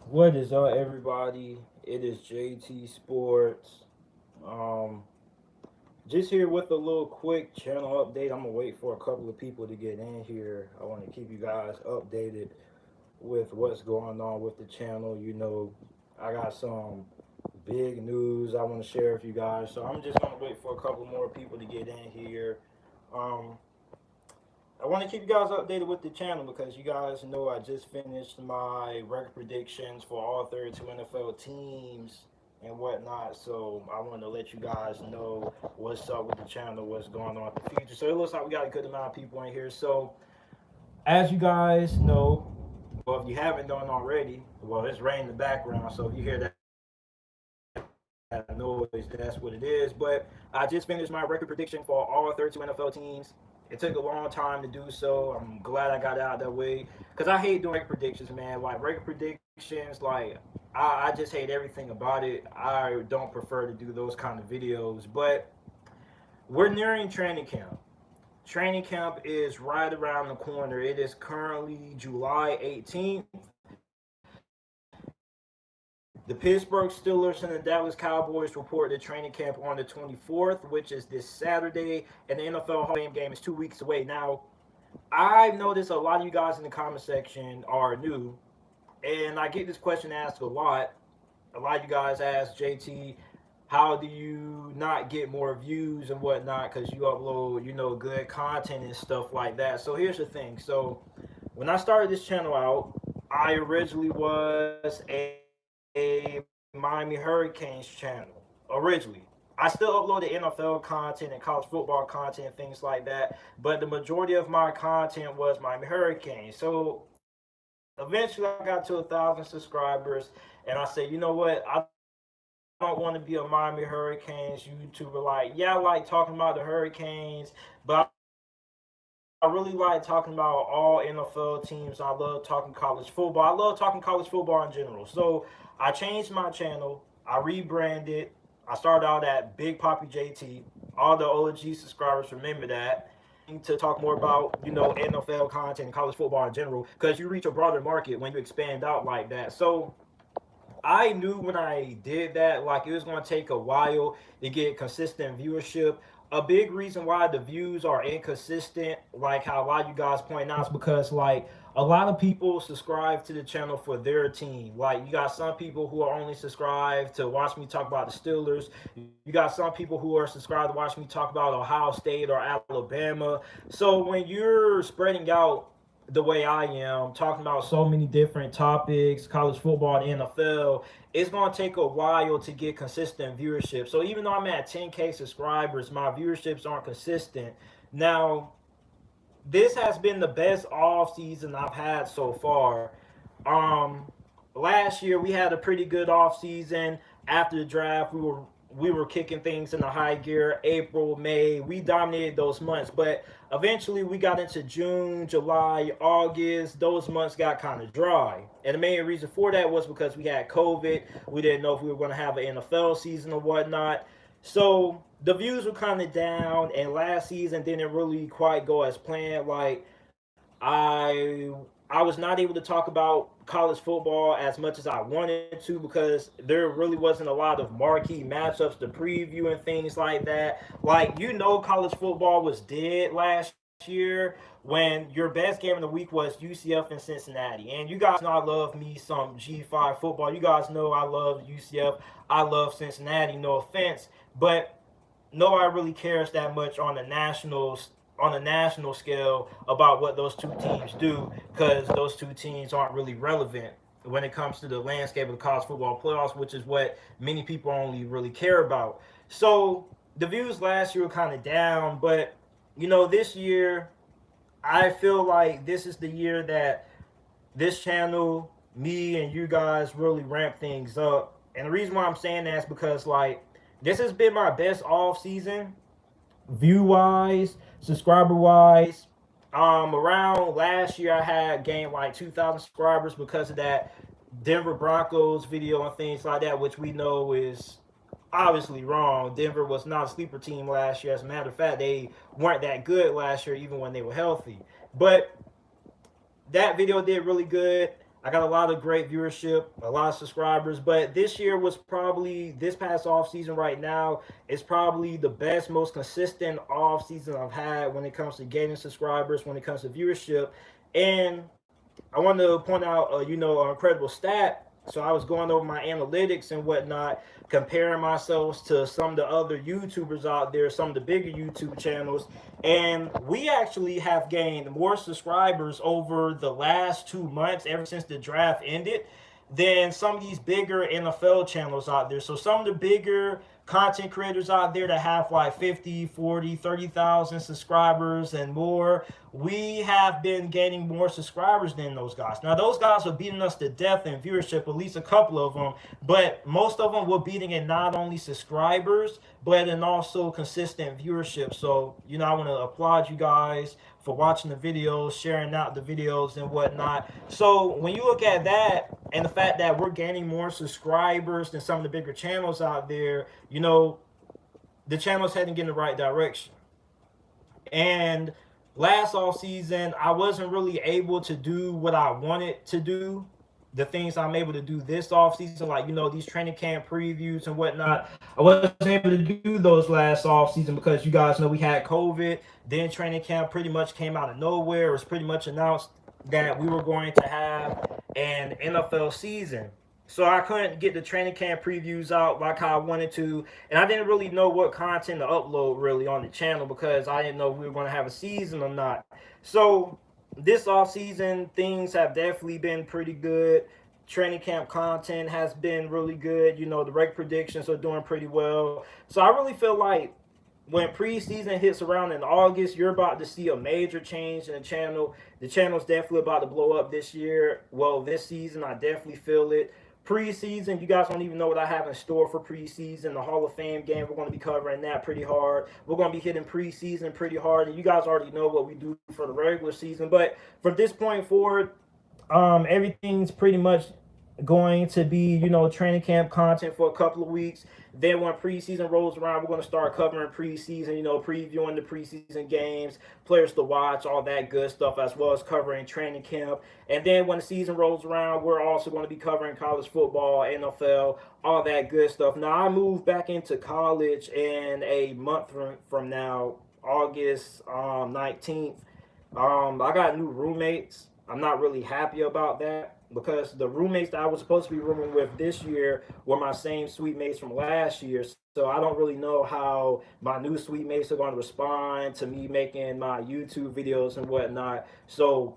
What is up, everybody? It is JT Sports. Um, just here with a little quick channel update. I'm gonna wait for a couple of people to get in here. I want to keep you guys updated with what's going on with the channel. I got some big news I want to share with you guys. So I'm just gonna wait for a couple more people to get in here. Um, I want to keep you guys updated with the channel because you guys know I just finished my record predictions for all 32 NFL teams and whatnot. So I want to let you guys know what's up with the channel, what's going on with the future. So it looks like we got a good amount of people in here. So as you guys know, well, if you haven't done already, well, it's rain in the background. So if you hear that noise, that's what it is. But I just finished my record prediction for all 32 NFL teams. It took a long time to do so. I'm glad I got it out that way because I hate doing record predictions, man. Like record predictions, I just hate everything about it. I don't prefer to do those kind of videos. But we're nearing training camp. Training camp is right around the corner. It is currently July 18th. The Pittsburgh Steelers and the Dallas Cowboys report to training camp on the 24th, which is this Saturday, and the NFL Hall of Fame game is 2 weeks away. Now, I noticed a lot of you guys in the comment section are new, and I get this question asked a lot. A lot of you guys ask JT, how do you not get more views and whatnot? Because you upload, good content and stuff like that. So here's the thing. So when I started this channel out, I originally was a Miami Hurricanes channel. Originally, I still uploaded NFL content and college football content and things like that, but the majority of my content was Miami Hurricanes. So eventually, I got to 1,000 subscribers, and I said, you know what? I don't want to be a Miami Hurricanes YouTuber. Like, yeah, I like talking about the Hurricanes, but I really like talking about all NFL teams. I love talking college football. I love talking college football in general. So I changed my channel. I rebranded. I started out at Big Poppy JT. All the OG subscribers remember that. And I changed my channel to talk more about, NFL content and college football in general, because you reach a broader market when you expand out like that. So I knew when I did that, like it was going to take a while to get consistent viewership. A big reason why the views are inconsistent, like how a lot of you guys point out, is because like a lot of people subscribe to the channel for their team. Like you got some people who are only subscribed to watch me talk about the Steelers. You got some people who are subscribed to watch me talk about Ohio State or Alabama. So when you're spreading out the way I am, talking about so many different topics, college football and NFL, it's going to take a while to get consistent viewership. So even though I'm at 10K subscribers, my viewerships aren't consistent. Now, this has been the best off season I've had so far. Um, Last year we had a pretty good off season. After the draft, we were kicking things in the high gear. April, May, we dominated those months, but eventually we got into June, July, August. Those months got kind of dry, and the main reason for that was because we had COVID. We didn't know if we were going to have an NFL season or whatnot. So the views were kind of down, and last season didn't really quite go as planned. Like I was not able to talk about college football as much as I wanted to because there really wasn't a lot of marquee matchups to preview and things like that. Like college football was dead last year when your best game of the week was UCF and Cincinnati. And you guys know I love me some G5 football. You guys know I love UCF. I love Cincinnati. No offense, but nobody really cares that much on a national scale about what those two teams do because those two teams aren't really relevant when it comes to the landscape of the college football playoffs, which is what many people only really care about. So the views last year were kind of down, but this year I feel like this is the year that this channel, me and you guys really ramp things up. And the reason why I'm saying that is because like this has been my best off season, view wise, subscriber wise. Around last year I had gained like 2,000 subscribers because of that Denver Broncos video and things like that, which we know is obviously wrong. Denver was not a sleeper team last year. As a matter of fact, they weren't that good last year, even when they were healthy. But that video did really good. I got a lot of great viewership, a lot of subscribers, but this year was probably, this past off season right now is probably the best, most consistent off season I've had when it comes to gaining subscribers, when it comes to viewership. And I want to point out, an incredible stat. So I was going over my analytics and whatnot, comparing myself to some of the other YouTubers out there, some of the bigger YouTube channels, and we actually have gained more subscribers over the last 2 months, ever since the draft ended, than some of these bigger NFL channels out there. So some of the bigger content creators out there that have like 50, 40, 30,000 subscribers and more, we have been gaining more subscribers than those guys. Now, those guys are beating us to death in viewership, at least a couple of them, but most of them were beating in not only subscribers, but in also consistent viewership. So, I want to applaud you guys for watching the videos, sharing out the videos and whatnot. So when you look at that and the fact that we're gaining more subscribers than some of the bigger channels out there, the channel's heading in the right direction. And last off season, I wasn't really able to do what I wanted to do. The things I'm able to do this off season, like these training camp previews and whatnot, I wasn't able to do those last off season because you guys know we had COVID. Then training camp pretty much came out of nowhere. It was pretty much announced that we were going to have an NFL season. So I couldn't get the training camp previews out like how I wanted to. And I didn't really know what content to upload really on the channel because I didn't know if we were going to have a season or not. So this off season, things have definitely been pretty good. Training camp content has been really good. The rec predictions are doing pretty well. So I really feel like when preseason hits around in August, you're about to see a major change in the channel. The channel's definitely about to blow up this year. Well, this season, I definitely feel it. Preseason, you guys don't even know what I have in store for preseason. The Hall of Fame game, we're going to be covering that pretty hard. We're going to be hitting preseason pretty hard. And you guys already know what we do for the regular season. But from this point forward, everything's pretty much going to be, training camp content for a couple of weeks. Then when preseason rolls around, we're going to start covering preseason, previewing the preseason games, players to watch, all that good stuff, as well as covering training camp. And then when the season rolls around, we're also going to be covering college football, NFL, all that good stuff. Now, I moved back into college in a month from now, August 19th. I got new roommates. I'm not really happy about that because the roommates that I was supposed to be rooming with this year were my same suite mates from last year. So I don't really know how my new suite mates are going to respond to me making my YouTube videos and whatnot. So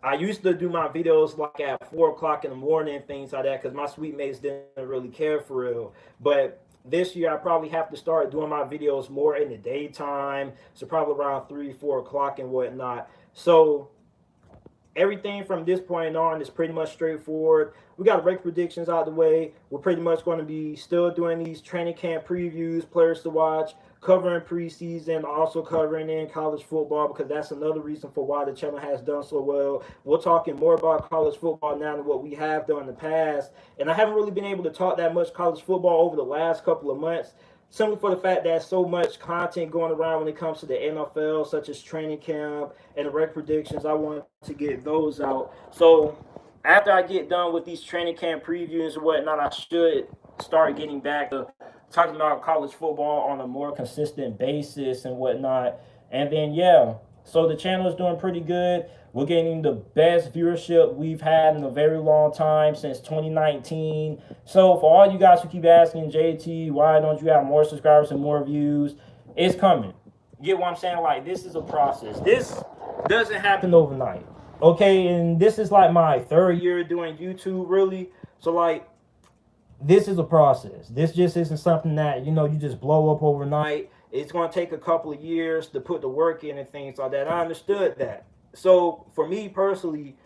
I used to do my videos like at 4 o'clock in the morning, things like that, because my suite mates didn't really care for real. But this year I probably have to start doing my videos more in the daytime, so probably around 3, 4 o'clock and whatnot. So everything from this point on is pretty much straightforward. We got rec predictions out of the way. We're pretty much going to be still doing these training camp previews, players to watch, covering preseason, also covering in college football because that's another reason for why the channel has done so well. We're talking more about college football now than what we have done in the past. And I haven't really been able to talk that much college football over the last couple of months, simply for the fact that so much content going around when it comes to the NFL, such as training camp and the rec predictions. I want to get those out. So after I get done with these training camp previews and whatnot, I should start getting back to talking about college football on a more consistent basis and whatnot. And then, yeah, so the channel is doing pretty good. We're getting the best viewership we've had in a very long time, since 2019. So for all you guys who keep asking, JT, why don't you have more subscribers and more views? It's coming. You get what I'm saying? Like, this is a process. This doesn't happen overnight. Okay, and this is like my 3rd year doing YouTube, really. So, like, this is a process. This just isn't something that, you just blow up overnight. It's going to take a couple of years to put the work in and things like that. I understood that. So for me personally,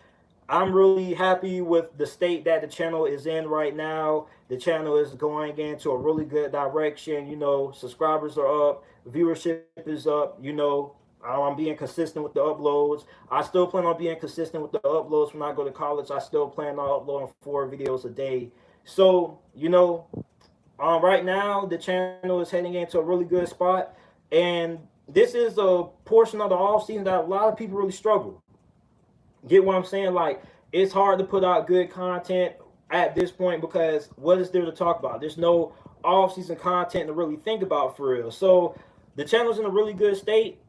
I'm really happy with the state that the channel is in right now. The channel is going into a really good direction. Subscribers are up, viewership is up. I'm being consistent with the uploads. I still plan on being consistent with the uploads when I go to college. I still plan on uploading 4 videos a day. So, right now the channel is heading into a really good spot, and this is a portion of the off season that a lot of people really struggle. Get what I'm saying? Like, it's hard to put out good content at this point because what is there to talk about? There's no off-season content to really think about for real. So the channel's in a really good state.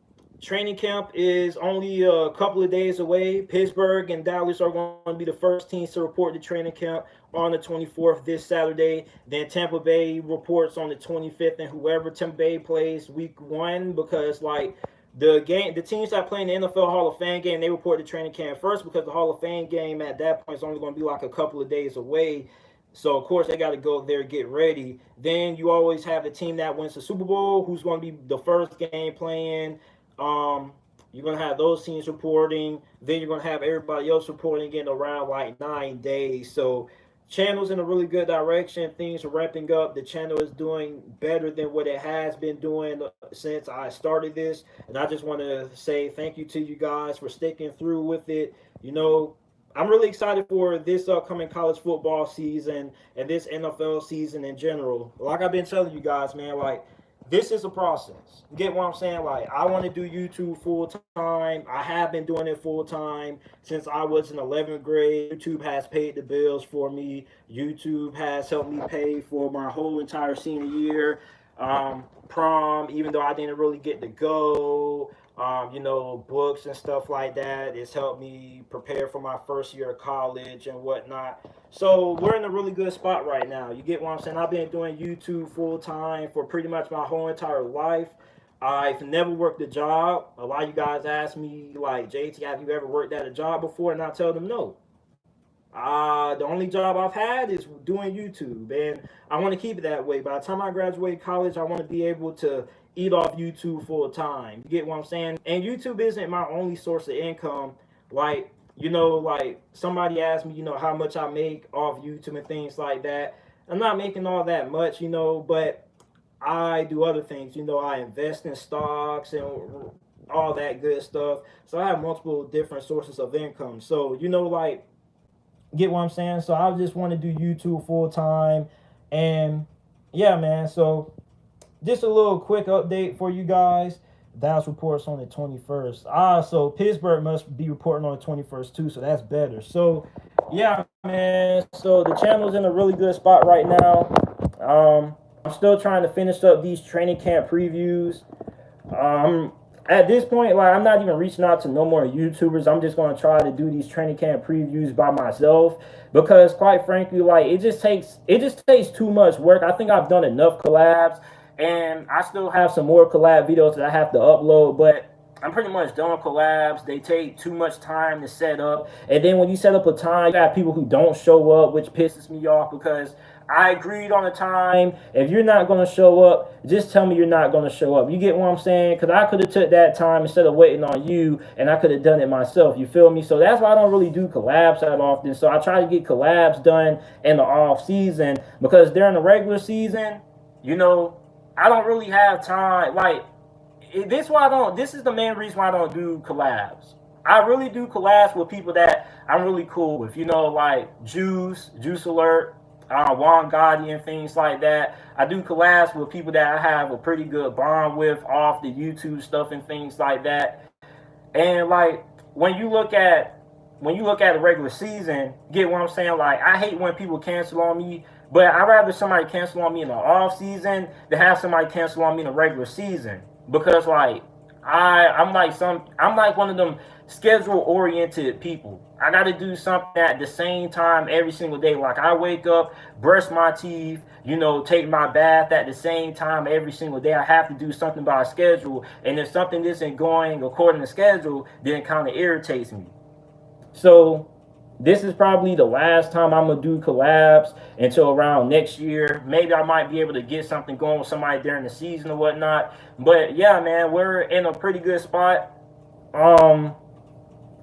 Training camp is only a couple of days away. Pittsburgh and Dallas are going to be the first teams to report to training camp on the 24th this Saturday. Then Tampa Bay reports on the 25th, and whoever Tampa Bay plays week 1, because like the teams that play in the NFL Hall of Fame game, they report to training camp first because the Hall of Fame game at that point is only going to be like a couple of days away. So of course they got to go there, get ready. Then you always have the team that wins the Super Bowl, who's going to be the first game playing. You're gonna have those teams reporting. Then you're gonna have everybody else reporting in around like 9 days. So channel's in a really good direction. Things are ramping up. The channel is doing better than what it has been doing since I started this. And I just want to say thank you to you guys for sticking through with it. You know, I'm really excited for this upcoming college football season and this NFL season in general. Like I've been telling you guys, man, like this is a process. You get what I'm saying? Like, I want to do YouTube full time. I have been doing it full time since I was in 11th grade. YouTube has paid the bills for me. YouTube has helped me pay for my whole entire senior year. Prom, even though I didn't really get to go. You know, books and stuff like that. It's helped me prepare for my first year of college and whatnot. So we're in a really good spot right now. You get what I'm saying? I've been doing YouTube full time for pretty much my whole entire life. I've never worked a job. A lot of you guys ask me, like, JT, have you ever worked at a job before? And I tell them no. The only job I've had is doing YouTube, and I want to keep it that way. By the time I graduate college, I want to be able to eat off YouTube full time. You get what I'm saying? And YouTube isn't my only source of income. Like, you know, like somebody asked me, you know, how much I make off YouTube and things like that. I'm not making all that much, you know, but I do other things. You know, I invest in stocks and all that good stuff. So I have multiple different sources of income. So, you know, like, get what I'm saying? So I just want to do YouTube full time. And yeah, man. So just a little quick update for you guys. Dallas reports on the 21st. So Pittsburgh must be reporting on the 21st too. So that's better. So yeah, man. So the channel's in a really good spot right now. I'm still trying to finish up these training camp previews. At this point, like, I'm not even reaching out to no more YouTubers. I'm just going to try to do these training camp previews by myself because, quite frankly, like, it just takes too much work. I think I've done enough collabs, and I still have some more collab videos that I have to upload, but I'm pretty much done with collabs. They take too much time to set up, and then when you set up a time, you got people who don't show up, which pisses me off because I agreed on a time. If you're not going to show up, just tell me you're not going to show up. You get what I'm saying? Because I could have took that time instead of waiting on you, and I could have done it myself. You feel me? So that's why I don't really do collabs that often. So I try to get collabs done in the off season because during the regular season, you know, I don't really have time. Like, this is the main reason why I don't do collabs. I really do collabs with people that I'm really cool with. You know, like Juice Alert, Juan Gotti and things like that. I do collabs with people that I have a pretty good bond with off the YouTube stuff and things like that. And like when you look at the regular season, get what I'm saying? Like, I hate when people cancel on me, but I'd rather somebody cancel on me in the off season than have somebody cancel on me in the regular season. Because like I'm like one of them schedule oriented people. I got to do something at the same time every single day. Like, I wake up, brush my teeth, you know, take my bath at the same time every single day. I have to do something by schedule. And if something isn't going according to schedule, then it kind of irritates me. So this is probably the last time I'm going to do collabs until around next year. Maybe I might be able to get something going with somebody during the season or whatnot. But yeah, man, we're in a pretty good spot.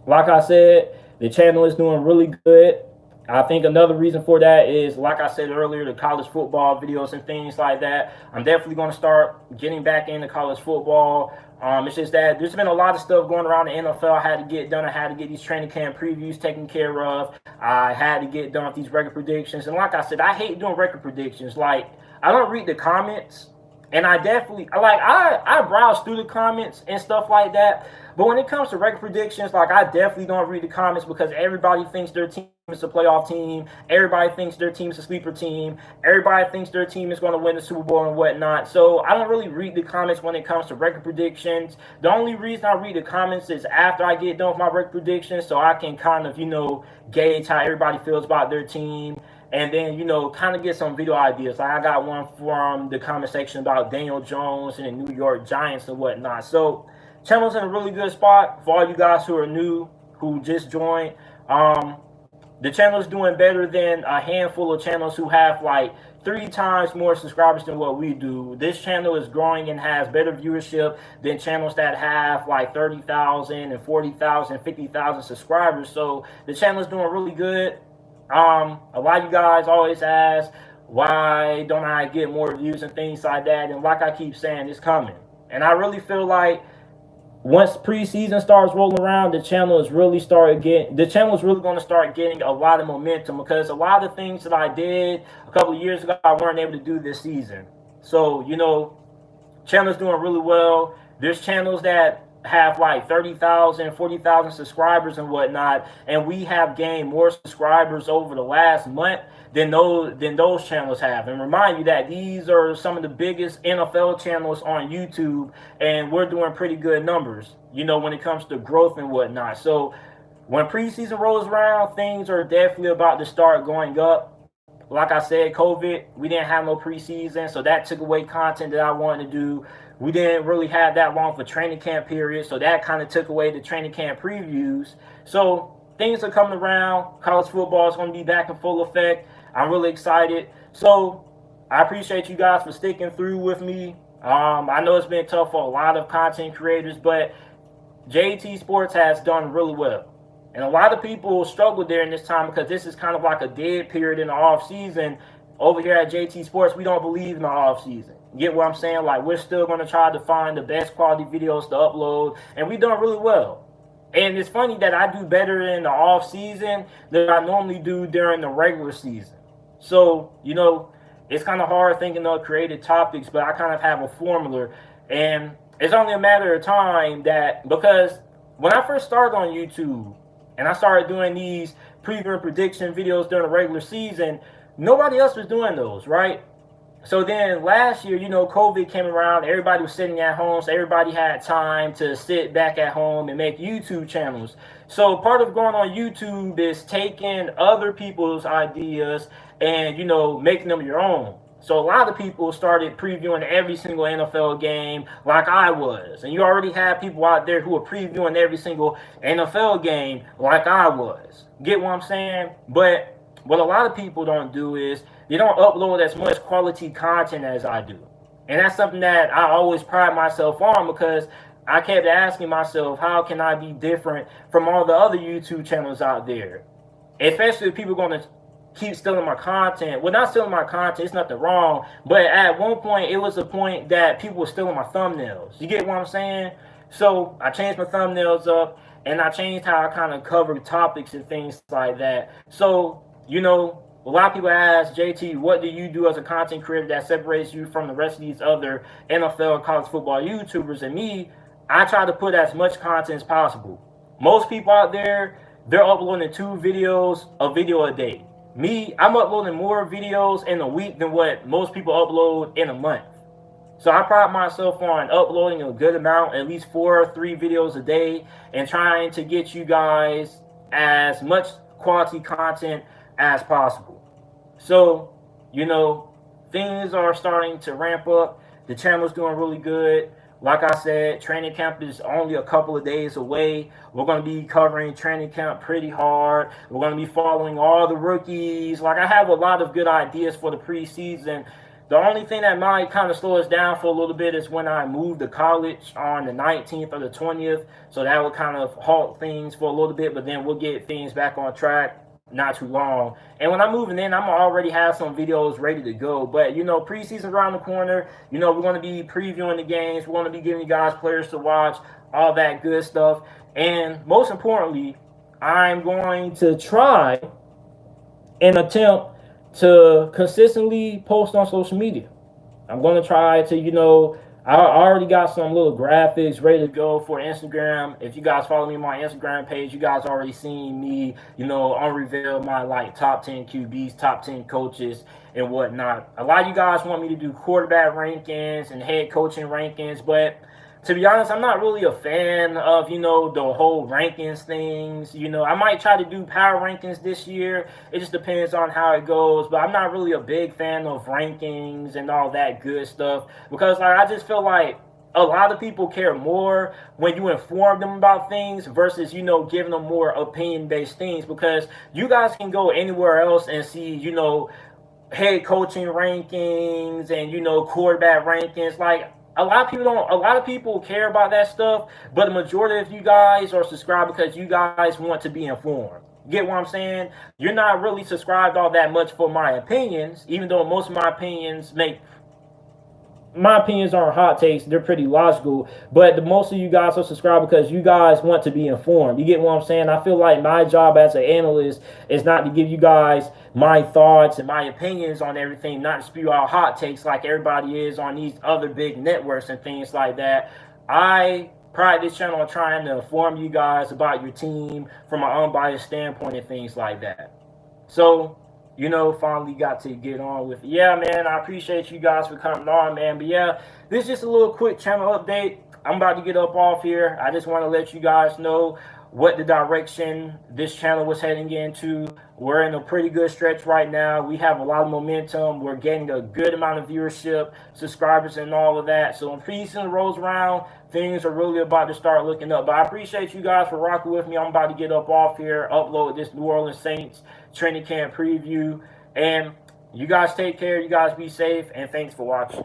Like I said, the channel is doing really good. I think another reason for that is, like I said earlier, the college football videos and things like that. I'm definitely going to start getting back into college football. It's just that there's been a lot of stuff going around the NFL I had to get done. I had to get these training camp previews taken care of. I had to get done with these record predictions. And like I said, I hate doing record predictions. Like, I don't read the comments. And I definitely like I browse through the comments and stuff like that. But when it comes to record predictions, like I definitely don't read the comments because everybody thinks their team is a playoff team. Everybody thinks their team is a sleeper team. Everybody thinks their team is going to win the Super Bowl and whatnot. So I don't really read the comments when it comes to record predictions. The only reason I read the comments is after I get done with my record predictions, so I can kind of gauge how everybody feels about their team and then kind of get some video ideas. Like I got one from the comment section about Daniel Jones and the New York Giants and whatnot. So channel's in a really good spot for all you guys who are new, who just joined. The channel is doing better than a handful of channels who have like 3 times more subscribers than what we do. This channel is growing and has better viewership than channels that have like 30,000 and 40,000, 50,000 subscribers. So the channel is doing really good. A lot of you guys always ask, why don't I get more views and things like that? And like I keep saying, it's coming. And I really feel like once preseason starts rolling around, the channel is really going to start getting a lot of momentum because a lot of things that I did a couple of years ago I weren't able to do this season. So channel's doing really well. There's channels that have like 30,000, 40,000 subscribers and whatnot, and we have gained more subscribers over the last month than those channels have. And remind you that these are some of the biggest NFL channels on YouTube, and we're doing pretty good numbers, when it comes to growth and whatnot. So when preseason rolls around, things are definitely about to start going up. Like I said, COVID, we didn't have no preseason, so that took away content that I wanted to do. We didn't really have that long for training camp period, so that kind of took away the training camp previews. So things are coming around. College football is going to be back in full effect. I'm really excited. So I appreciate you guys for sticking through with me. I know it's been tough for a lot of content creators, but JT Sports has done really well. And a lot of people struggle during this time because this is kind of like a dead period in the off season. Over here at JT Sports, we don't believe in the off season. Get what I'm saying? Like, we're still going to try to find the best quality videos to upload, and we've done really well. And it's funny that I do better in the off season than I normally do during the regular season. So, it's kind of hard thinking of creative topics, but I kind of have a formula. And it's only a matter of time because when I first started on YouTube and I started doing these preview and prediction videos during the regular season, nobody else was doing those, right? So then last year, COVID came around. Everybody was sitting at home, so everybody had time to sit back at home and make YouTube channels. So part of going on YouTube is taking other people's ideas and, making them your own. So a lot of people started previewing every single NFL game like I was. And you already have people out there who are previewing every single NFL game like I was. Get what I'm saying? But what a lot of people don't do is they don't upload as much quality content as I do. And that's something that I always pride myself on because I kept asking myself, how can I be different from all the other YouTube channels out there? Especially if people are going to keep stealing my content. Well, not stealing my content, it's nothing wrong. But at one point, it was a point that people were stealing my thumbnails. You get what I'm saying? So I changed my thumbnails up and I changed how I kind of cover topics and things like that. So, a lot of people ask, JT, what do you do as a content creator that separates you from the rest of these other NFL and college football YouTubers? And me, I try to put as much content as possible. Most people out there, they're uploading 2 videos, a video a day. Me, I'm uploading more videos in a week than what most people upload in a month. So I pride myself on uploading a good amount, at least 4 or 3 videos a day, and trying to get you guys as much quality content as possible. So, things are starting to ramp up. The channel's doing really good. Like I said, training camp is only a couple of days away. We're going to be covering training camp pretty hard. We're going to be following all the rookies. Like, I have a lot of good ideas for the preseason. The only thing that might kind of slow us down for a little bit is when I move to college on the 19th or the 20th. So that will kind of halt things for a little bit, but then we'll get things back on track not too long. And when I'm moving in, I'm already have some videos ready to go. But preseason's around the corner. We're going to be previewing the games. We're going to be giving you guys players to watch, all that good stuff. And most importantly, I'm going to try and attempt to consistently post on social media. I'm going to try to, I already got some little graphics ready to go for Instagram. If you guys follow me on my Instagram page, you guys already seen me, unreveal my like top 10 QBs, top 10 coaches, and whatnot. A lot of you guys want me to do quarterback rankings and head coaching rankings, but to be honest, I'm not really a fan of, the whole rankings things. I might try to do power rankings this year. It just depends on how it goes. But I'm not really a big fan of rankings and all that good stuff because I just feel like a lot of people care more when you inform them about things versus, giving them more opinion-based things because you guys can go anywhere else and see, head coaching rankings and quarterback rankings. Like a lot of people care about that stuff, but the majority of you guys are subscribed because you guys want to be informed. Get what I'm saying? You're not really subscribed all that much for my opinions, even though most of my opinions aren't hot takes. They're pretty logical. But most of you guys are subscribed because you guys want to be informed. You get what I'm saying? I feel like my job as an analyst is not to give you guys my thoughts and my opinions on everything, not to spew out hot takes like everybody is on these other big networks and things like that. I pride this channel on trying to inform you guys about your team from an unbiased standpoint and things like that. So, finally got to get on with it. Yeah, man, I appreciate you guys for coming on, man. But yeah, this is just a little quick channel update. I'm about to get up off here. I just want to let you guys know what the direction this channel was heading into. We're in a pretty good stretch right now. We have a lot of momentum. We're getting a good amount of viewership, subscribers, and all of that. So when preseason rolls around, things are really about to start looking up. But I appreciate you guys for rocking with me. I'm about to get up off here, upload this New Orleans Saints training camp preview. And you guys take care. You guys be safe. And thanks for watching.